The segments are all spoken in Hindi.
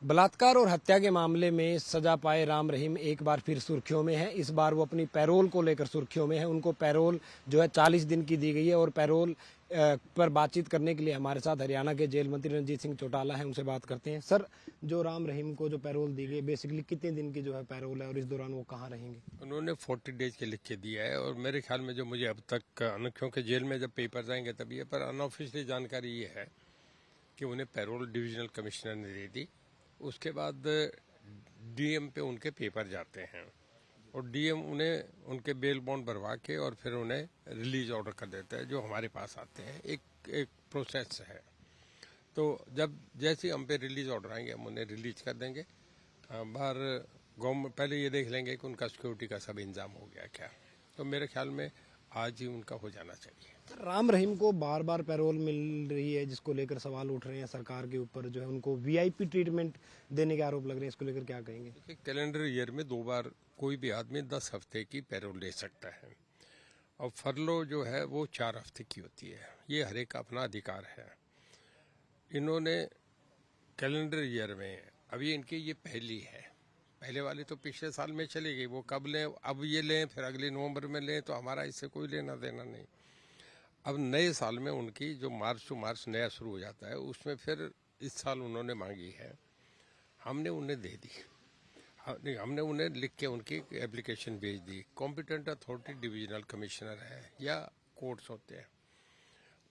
बलात्कार और हत्या के मामले में सजा पाए राम रहीम एक बार फिर सुर्खियों में है। इस बार वो अपनी पैरोल को लेकर सुर्खियों में है। उनको पैरोल जो है 40 दिन की दी गई है और पैरोल पर बातचीत करने के लिए हमारे साथ हरियाणा के जेल मंत्री रणजीत सिंह चौटाला है। उनसे बात करते हैं। सर, जो राम रहीम को जो पैरोल दी गई, बेसिकली कितने दिन की जो है पैरोल है और इस दौरान वो कहाँ रहेंगे? उन्होंने 40 डेज के लिख के दिया है और मेरे ख्याल में जो मुझे अब तक क्योंकि जेल में जब पेपर जाएंगे तब ये, पर अनऑफिशियली जानकारी ये है कि उन्हें पैरोल डिविजनल कमिश्नर ने दे दी। उसके बाद डीएम पे उनके पेपर जाते हैं और डीएम उन्हें उनके बेल बॉन्ड भरवा के और फिर उन्हें रिलीज ऑर्डर कर देता है, जो हमारे पास आते हैं। एक प्रोसेस है। तो जब जैसे हम पे रिलीज ऑर्डर आएंगे हम उन्हें रिलीज कर देंगे। बाहर गवर्नमेंट पहले ये देख लेंगे कि उनका सिक्योरिटी का सब इंतजाम हो गया क्या। तो मेरे ख्याल में आज ही उनका हो जाना चाहिए। राम रहीम को बार बार पैरोल मिल रही है, जिसको लेकर सवाल उठ रहे हैं सरकार के ऊपर। जो है उनको वीआईपी ट्रीटमेंट देने के आरोप लग रहे हैं। इसको लेकर क्या कहेंगे? कैलेंडर ईयर में 2 बार कोई भी आदमी 10 हफ्ते की पैरोल ले सकता है और फरलो जो है वो 4 हफ्ते की होती है। ये हर एक का अपना अधिकार है। इन्होंने कैलेंडर ईयर में अभी इनकी ये पहली है। पहले वाली तो पिछले साल में चली गई, वो कब लें, अब ये लें फिर अगले नवंबर में लें, तो हमारा इससे कोई लेना देना नहीं। अब नए साल में उनकी जो मार्च टू मार्च नया शुरू हो जाता है, उसमें फिर इस साल उन्होंने मांगी है, हमने उन्हें दे दी। हमने उन्हें लिख के उनकी एप्लीकेशन भेज दी। कॉम्पिटेंट अथॉरिटी डिविजनल कमिश्नर है या कोर्ट्स होते हैं,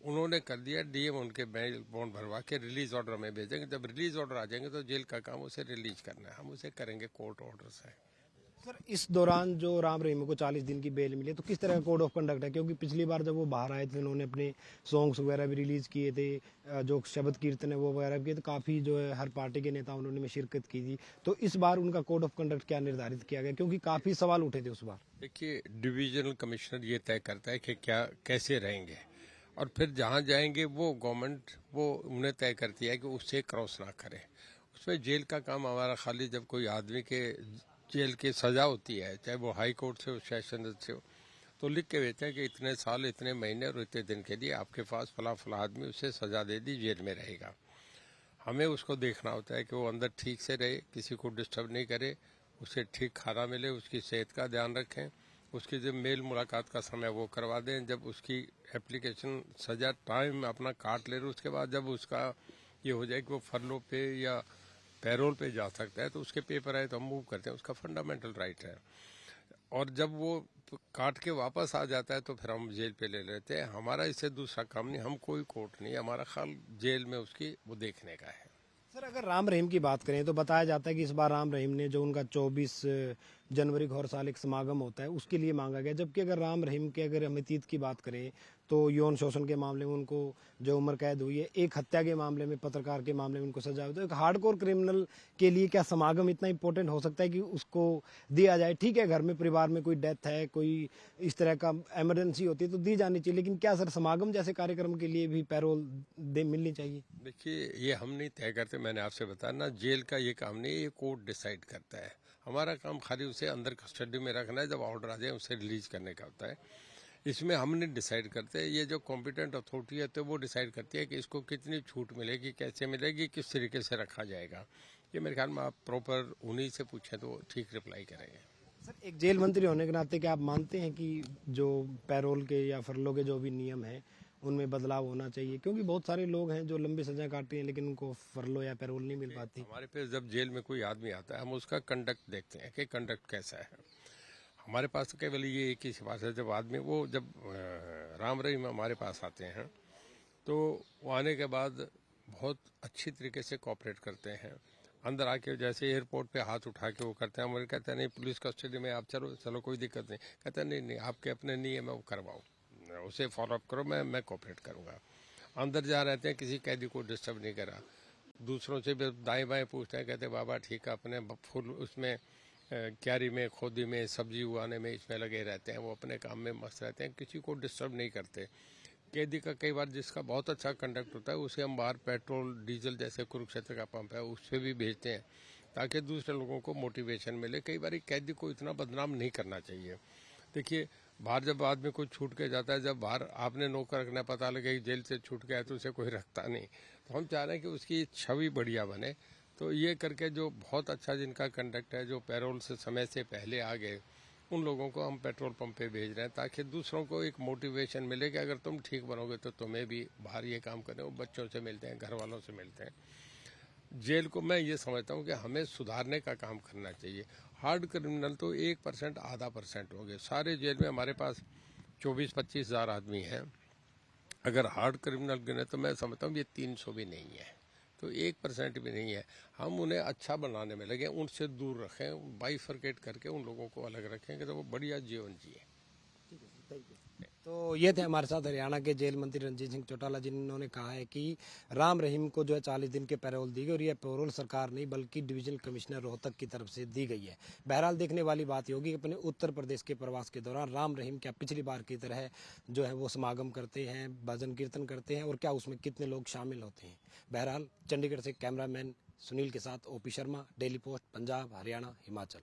उन्होंने कर दिया। डीएम उनके बेल बॉन्ड भरवा के रिलीज ऑर्डर में भेजेंगे। जब रिलीज ऑर्डर आ जाएंगे तो जेल का काम उसे रिलीज करना है, हम उसे करेंगे। कोर्ट ऑर्डर है। सर, इस दौरान जो राम रहीम को 40 दिन की बेल मिली, तो किस तरह का कोड ऑफ कंडक्ट है? क्योंकि पिछली बार जब वो बाहर आए थे उन्होंने अपने सॉन्ग्स वगैरह भी रिलीज किए थे, जो शब्द कीर्तन है वो वगैरह किए, तो काफ़ी जो है हर पार्टी के नेता उन्होंने में शिरकत की थी। तो इस बार उनका कोड ऑफ कंडक्ट क्या निर्धारित किया गया? क्योंकि काफ़ी सवाल उठे थे उस बार। देखिए, डिविजनल कमिश्नर ये तय करता है कि क्या कैसे रहेंगे और फिर जहाँ जाएंगे वो गवर्नमेंट वो उन्हें तय करती है कि उससे क्रॉस ना करें। उसमें जेल का काम हमारा खाली जब कोई आदमी के जेल की सजा होती है, चाहे वो हाई कोर्ट से हो सेशन जज से हो, तो लिख के भेजते हैं कि इतने साल इतने महीने और इतने दिन के लिए आपके पास फला फला आदमी उसे सजा दे दी, जेल में रहेगा। हमें उसको देखना होता है कि वो अंदर ठीक से रहे, किसी को डिस्टर्ब नहीं करे, उसे ठीक खाना मिले, उसकी सेहत का ध्यान रखें, उसकी जब मेल मुलाकात का समय वो करवा दें। जब उसकी एप्लीकेशन सजा टाइम अपना काट ले, उसके बाद जब उसका ये हो जाए कि वो फरलो पे या पैरोल पे जा सकता है तो उसके पेपर आए तो हम मूव करते हैं, उसका फंडामेंटल राइट है। और जब वो काट के वापस आ जाता है तो फिर हम जेल पे ले लेते हैं। हमारा इससे दूसरा काम नहीं, हम कोई कोर्ट नहीं, हमारा खाल जेल में उसकी वो देखने का है। सर, अगर राम रहीम की बात करें तो बताया जाता है कि इस बार राम रहीम ने जो उनका 24 जनवरी को हर साल एक समागम होता है उसके लिए मांगा गया। जबकि अगर राम रहीम के अगर अमितीत की बात करें तो यौन शोषण के मामले में उनको जो उम्र कैद हुई है, एक हत्या के मामले में, पत्रकार के मामले में उनको सजा हुई, तो एक हार्डकोर क्रिमिनल के लिए क्या समागम इतना इंपॉर्टेंट हो सकता है कि उसको दिया जाए? ठीक है, घर में परिवार में कोई डेथ है, कोई इस तरह का इमरजेंसी होती है तो दी जानी चाहिए, लेकिन क्या सर समागम जैसे कार्यक्रम के लिए भी पैरोल मिलनी चाहिए? देखिए, ये हम नहीं तय करते। मैंने आपसे बताया ना, जेल का ये काम नहीं है, ये कोर्ट डिसाइड करता है। हमारा काम खाली उसे अंदर कस्टडी में रखना है, जब ऑर्डर आ जाए उसे रिलीज करने का होता है। इसमें हम नहीं डिसाइड करते, ये जो कॉम्पिटेंट अथॉरिटी है तो वो डिसाइड करती है कि इसको कितनी छूट मिलेगी, कैसे मिलेगी, किस तरीके से रखा जाएगा। ये मेरे ख्याल में आप प्रॉपर उन्हीं से पूछें तो ठीक रिप्लाई करेंगे। सर, एक जेल मंत्री होने के नाते क्या आप मानते हैं कि जो पैरोल के या फरलो के जो भी नियम हैं उनमें बदलाव होना चाहिए? क्योंकि बहुत सारे लोग हैं जो लंबी सजा काटते हैं लेकिन उनको फरलो या पैरोल नहीं मिल पाती। हमारे पे जब जेल में कोई आदमी आता है हम उसका कंडक्ट देखते हैं कि कंडक्ट कैसा है। हमारे पास तो केवल ये एक ही सिफारिश है, जब आदमी वो जब राम रहीम हमारे पास आते हैं तो वो आने के बाद बहुत अच्छी तरीके से कोऑपरेट करते हैं। अंदर आके जैसे एयरपोर्ट पे हाथ उठा के वो करते हैं, हमारे कहते हैं नहीं पुलिस कस्टडी में आप चलो चलो कोई दिक्कत नहीं। कहते हैं नहीं नहीं, आपके अपने नियम है वो करवाओ, उसे फॉलो अप करो, मैं कोऑपरेट करूँगा। अंदर जहाँ रहते हैं किसी कैदी को डिस्टर्ब नहीं करा। दूसरों से भी दाएं बाएं पूछते हैं, कहते बाबा ठीक है, अपने फुल उसमें क्यारी में, खोदी में, सब्जी उगाने में इसमें लगे रहते हैं, वो अपने काम में मस्त रहते हैं, किसी को डिस्टर्ब नहीं करते। कैदी का कई बार जिसका बहुत अच्छा कंडक्ट होता है उसे हम बाहर पेट्रोल डीजल जैसे कुरुक्षेत्र का पंप है उससे भी भेजते हैं ताकि दूसरे लोगों को मोटिवेशन मिले। कई बार कैदी को इतना बदनाम नहीं करना चाहिए। देखिए, बाहर जब आदमी कोई छूट के जाता है, जब बाहर आपने नौकर रखना, पता लगे जेल से छूट गया तो उसे कोई रखता नहीं। तो हम चाह रहे हैं कि उसकी छवि बढ़िया बने तो ये करके जो बहुत अच्छा जिनका कंडक्ट है, जो पैरोल से समय से पहले आ गए, उन लोगों को हम पेट्रोल पंप पे भेज रहे हैं ताकि दूसरों को एक मोटिवेशन मिले कि अगर तुम ठीक बनोगे तो तुम्हें भी बाहर ये काम करने, वो बच्चों से मिलते हैं, घर वालों से मिलते हैं। जेल को मैं ये समझता हूँ कि हमें सुधारने का काम करना चाहिए। हार्ड क्रिमिनल तो 1% आधा % हो गए। सारे जेल में हमारे पास 24-25 हज़ार आदमी हैं। अगर हार्ड क्रिमिनल गिने तो मैं समझता हूँ ये 300 भी नहीं है, तो 1% भी नहीं है। हम उन्हें अच्छा बनाने में लगे, उनसे दूर रखें, बाइफरकेट करके उन लोगों को अलग रखें कि तो वो बढ़िया जीवन जिए। तो ये थे हमारे साथ हरियाणा के जेल मंत्री रंजीत सिंह चौटाला, जिन्होंने कहा है कि राम रहीम को जो है 40 दिन के पैरोल दी गई और यह पैरोल सरकार नहीं बल्कि डिवीजनल कमिश्नर रोहतक की तरफ से दी गई है। बहरहाल देखने वाली बात ये होगी कि अपने उत्तर प्रदेश के प्रवास के दौरान राम रहीम क्या पिछली बार की तरह जो है वो समागम करते हैं, भजन कीर्तन करते हैं और क्या उसमें कितने लोग शामिल होते हैं। बहरहाल चंडीगढ़ से कैमरामैन सुनील के साथ OP Sharma, daily post, Punjab, Haryana, Himachal.